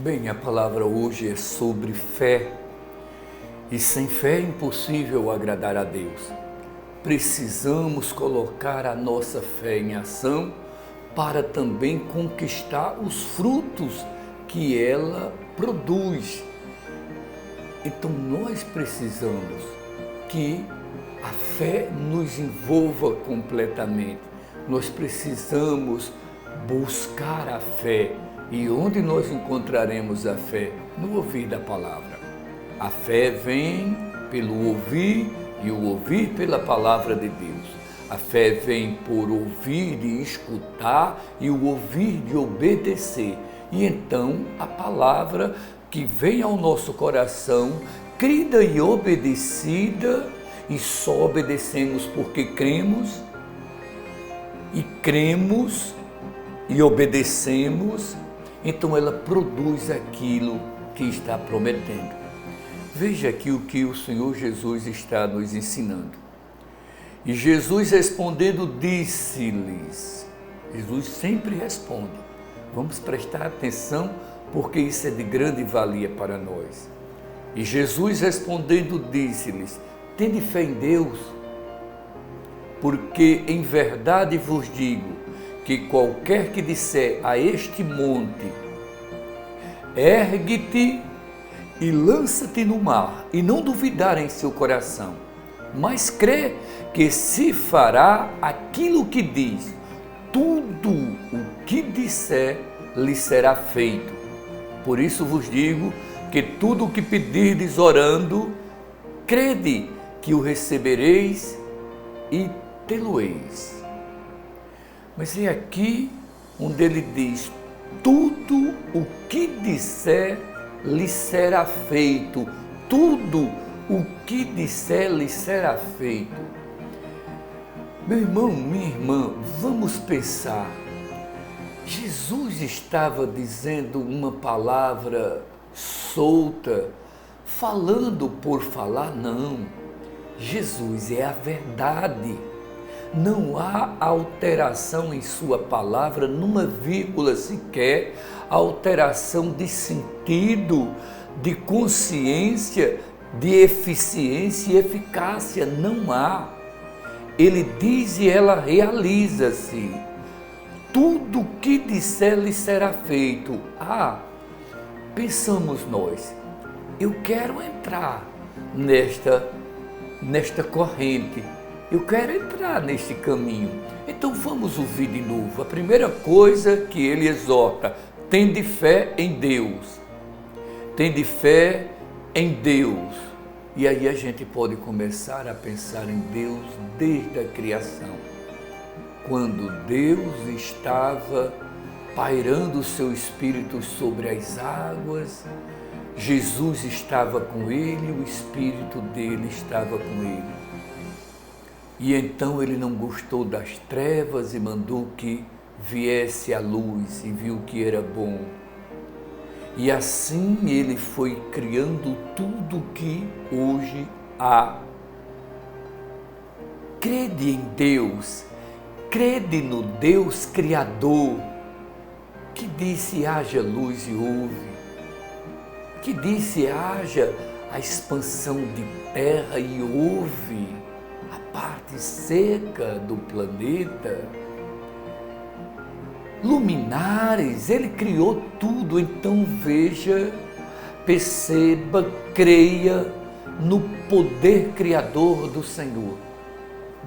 Bem, a palavra hoje é sobre fé, e sem fé é impossível agradar a Deus. Precisamos colocar a nossa fé em ação para também conquistar os frutos que ela produz. Então nós precisamos que a fé nos envolva completamente. Nós precisamos buscar a fé. E onde nós encontraremos a fé? No ouvir da palavra. A fé vem pelo ouvir e o ouvir pela palavra de Deus. A fé vem por ouvir e escutar e o ouvir de obedecer. E então a palavra que vem ao nosso coração, crida e obedecida, e só obedecemos porque cremos, e obedecemos, então ela produz aquilo que está prometendo. Veja aqui o que o Senhor Jesus está nos ensinando. E Jesus respondendo disse-lhes, Jesus sempre responde, vamos prestar atenção porque isso é de grande valia para nós. E Jesus respondendo disse-lhes, tende fé em Deus, porque em verdade vos digo, que qualquer que disser a este monte, ergue-te e lança-te no mar, e não duvidar em seu coração, mas crê que se fará aquilo que diz, tudo o que disser lhe será feito. Por isso vos digo que tudo o que pedirdes orando, crede que o recebereis e tê-lo-eis. Mas é aqui onde ele diz, tudo o que disser lhe será feito. Tudo o que disser lhe será feito. Meu irmão, minha irmã, vamos pensar. Jesus estava dizendo uma palavra solta, falando por falar? Não. Jesus é a verdade. Não há alteração em sua palavra, numa vírgula sequer, alteração de sentido, de consciência, de eficiência e eficácia, não há. Ele diz e ela realiza-se. Tudo o que disser lhe será feito. Pensamos nós, eu quero entrar nesta corrente, eu quero entrar neste caminho. Então vamos ouvir de novo. A primeira coisa que ele exorta, tende fé em Deus. Tende fé em Deus. E aí a gente pode começar a pensar em Deus desde a criação. Quando Deus estava pairando o seu Espírito sobre as águas, Jesus estava com ele, o Espírito dele estava com ele. E então ele não gostou das trevas e mandou que viesse a luz e viu que era bom. E assim ele foi criando tudo que hoje há. Crede em Deus, crede no Deus Criador, que disse haja luz e houve, que disse haja a expansão de terra e houve a parte seca do planeta, luminares, ele criou tudo. Então veja, perceba, creia no poder criador do Senhor,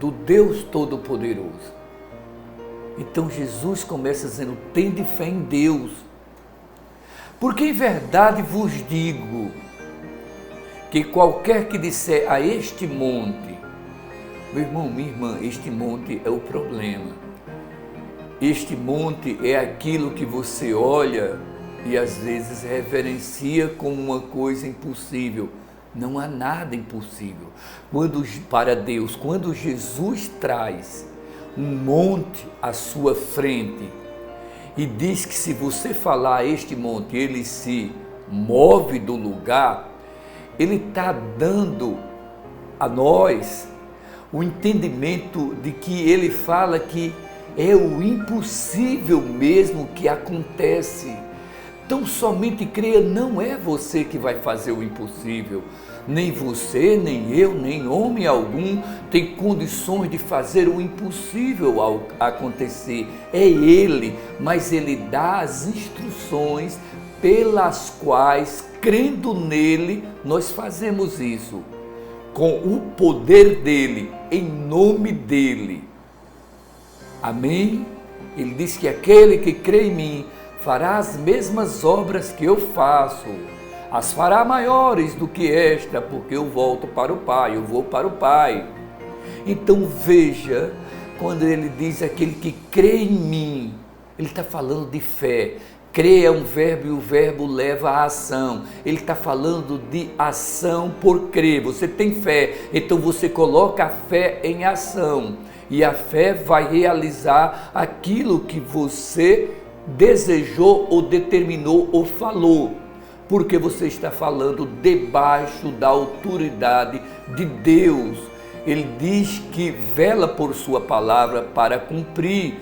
do Deus Todo-Poderoso. Então Jesus começa dizendo, tende fé em Deus, porque em verdade vos digo, que qualquer que disser a este monte, meu irmão, minha irmã, este monte é o problema. Este monte é aquilo que você olha e às vezes reverencia como uma coisa impossível. Não há nada impossível. Para Deus, quando Jesus traz um monte à sua frente e diz que se você falar a este monte, ele se move do lugar, ele está dando a nós o entendimento de que ele fala que é o impossível mesmo que acontece. Então somente creia, não é você que vai fazer o impossível. Nem você, nem eu, nem homem algum tem condições de fazer o impossível acontecer. É Ele, mas Ele dá as instruções pelas quais, crendo nele, nós fazemos isso. Com o poder dele, em nome dele. Amém? Ele diz que aquele que crê em mim fará as mesmas obras que eu faço. As fará maiores do que esta, porque eu volto para o Pai, eu vou para o Pai. Então veja, quando ele diz aquele que crê em mim, ele está falando de fé. Crer é um verbo e o verbo leva à ação. Ele está falando de ação por crer. Você tem fé, então você coloca a fé em ação. E a fé vai realizar aquilo que você desejou ou determinou ou falou. Porque você está falando debaixo da autoridade de Deus. Ele diz que vela por sua palavra para cumprir.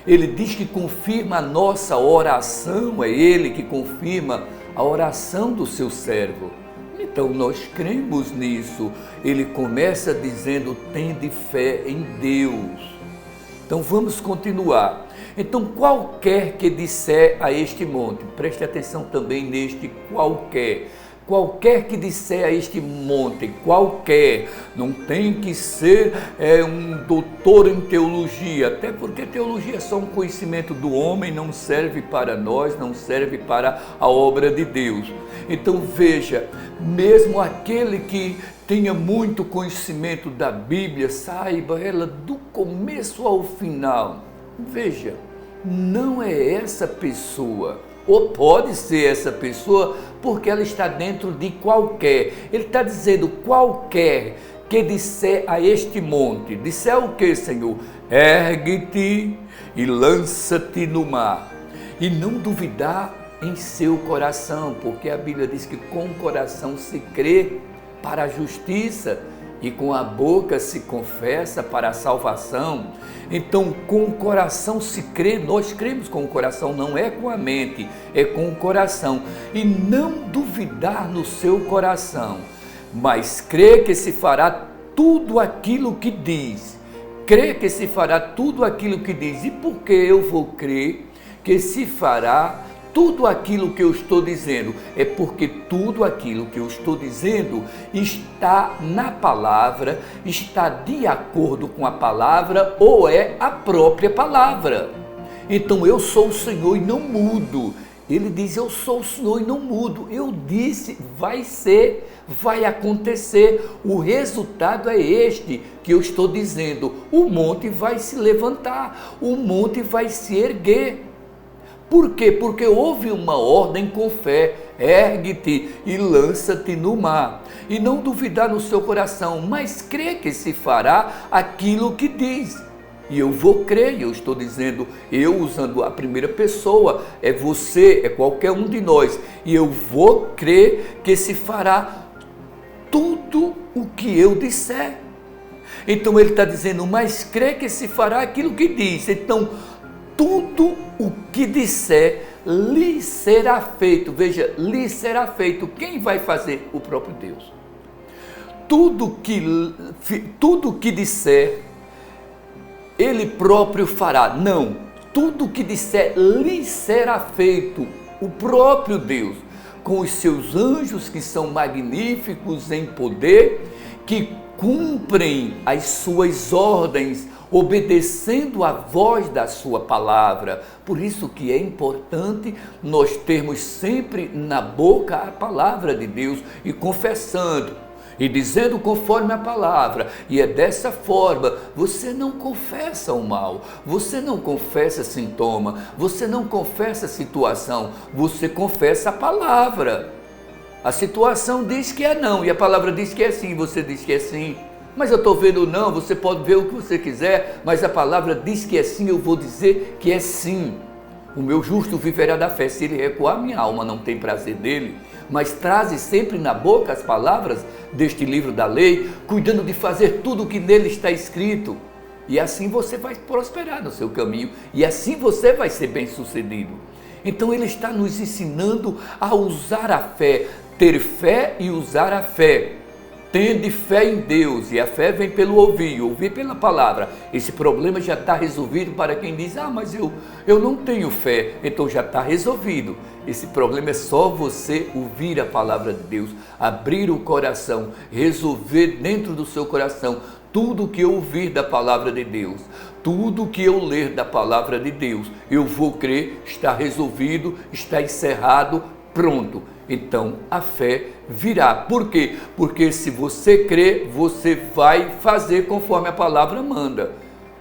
Ele diz que confirma a nossa oração, é Ele que confirma a oração do seu servo. Então nós cremos nisso. Ele começa dizendo, tende fé em Deus. Então vamos continuar. Então qualquer que disser a este monte, preste atenção também neste qualquer. Qualquer que disser a este monte, qualquer, não tem que ser um doutor em teologia, até porque teologia é só um conhecimento do homem, não serve para nós, não serve para a obra de Deus. Então veja, mesmo aquele que tenha muito conhecimento da Bíblia, saiba ela do começo ao final. Veja, não é essa pessoa, ou pode ser essa pessoa, porque ela está dentro de qualquer. Ele está dizendo qualquer que disser a este monte. Disser o que, Senhor? Ergue-te e lança-te no mar. E não duvidar em seu coração, porque a Bíblia diz que com o coração se crê para a justiça e com a boca se confessa para a salvação. Então, com o coração se crê, nós cremos com o coração, não é com a mente, é com o coração. E não duvidar no seu coração, mas crê que se fará tudo aquilo que diz. Crê que se fará tudo aquilo que diz. E por que eu vou crer que se fará tudo aquilo que eu estou dizendo? É porque tudo aquilo que eu estou dizendo está na palavra, está de acordo com a palavra ou é a própria palavra. Então eu sou o Senhor e não mudo. Ele diz, eu sou o Senhor e não mudo. Eu disse, vai ser, vai acontecer. O resultado é este que eu estou dizendo. O monte vai se levantar, o monte vai se erguer. Por quê? Porque houve uma ordem com fé, ergue-te e lança-te no mar. E não duvidar no seu coração, mas crê que se fará aquilo que diz. E eu vou crer, eu estou dizendo, eu usando a primeira pessoa, é você, é qualquer um de nós. E eu vou crer que se fará tudo o que eu disser. Então ele está dizendo, mas crê que se fará aquilo que diz. Então, tudo o que disser lhe será feito. Veja, lhe será feito. Quem vai fazer? O próprio Deus. Tudo que disser, ele próprio fará. Não, tudo que disser lhe será feito. O próprio Deus, com os seus anjos que são magníficos em poder, que cumprem as suas ordens, obedecendo a voz da sua palavra. Por isso que é importante nós termos sempre na boca a palavra de Deus e confessando e dizendo conforme a palavra. E é dessa forma, você não confessa o mal, você não confessa sintoma, você não confessa situação, você confessa a palavra. A situação diz que é não e a palavra diz que é sim, você diz que é sim. Mas eu estou vendo não, você pode ver o que você quiser, mas a palavra diz que é sim, eu vou dizer que é sim. O meu justo viverá da fé, se ele recuar, minha alma não tem prazer dele. Mas traze sempre na boca as palavras deste livro da lei, cuidando de fazer tudo o que nele está escrito. E assim você vai prosperar no seu caminho, e assim você vai ser bem sucedido. Então ele está nos ensinando a usar a fé, ter fé e usar a fé. Tende fé em Deus, e a fé vem pelo ouvir pela palavra. Esse problema já está resolvido para quem diz, mas eu não tenho fé, então já está resolvido. Esse problema é só você ouvir a palavra de Deus, abrir o coração, resolver dentro do seu coração tudo que eu ouvir da palavra de Deus, tudo que eu ler da palavra de Deus, eu vou crer, está resolvido, está encerrado, pronto. Então a fé virá. Por quê? Porque se você crer, você vai fazer conforme a palavra manda.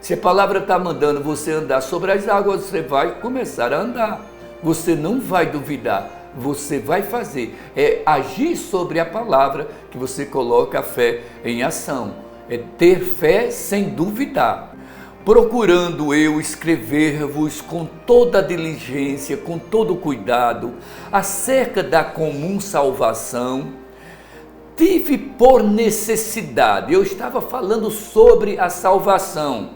Se a palavra está mandando você andar sobre as águas, você vai começar a andar. Você não vai duvidar, você vai fazer. É agir sobre a palavra que você coloca a fé em ação. É ter fé sem duvidar. Procurando eu escrever-vos com toda diligência, com todo cuidado, acerca da comum salvação, tive por necessidade, eu estava falando sobre a salvação,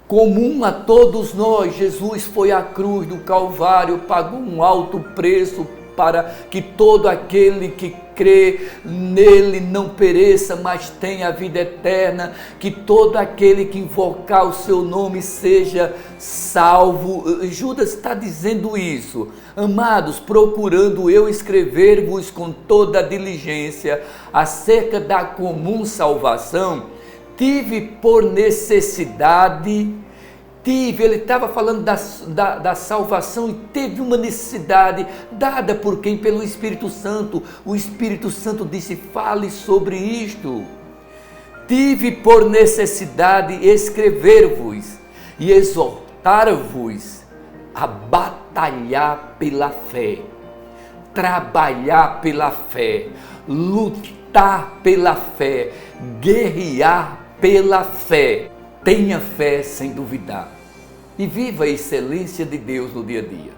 comum a todos nós. Jesus foi à cruz do Calvário, pagou um alto preço para que todo aquele que crê nele não pereça, mas tenha a vida eterna, que todo aquele que invocar o seu nome seja salvo. Judas está dizendo isso. Amados, procurando eu escrever-vos com toda a diligência acerca da comum salvação, tive por necessidade. Ele estava falando da salvação e teve uma necessidade dada por quem? Pelo Espírito Santo. O Espírito Santo disse, fale sobre isto. Tive por necessidade escrever-vos e exortar-vos a batalhar pela fé, trabalhar pela fé, lutar pela fé, guerrear pela fé. Tenha fé sem duvidar e viva a excelência de Deus no dia a dia.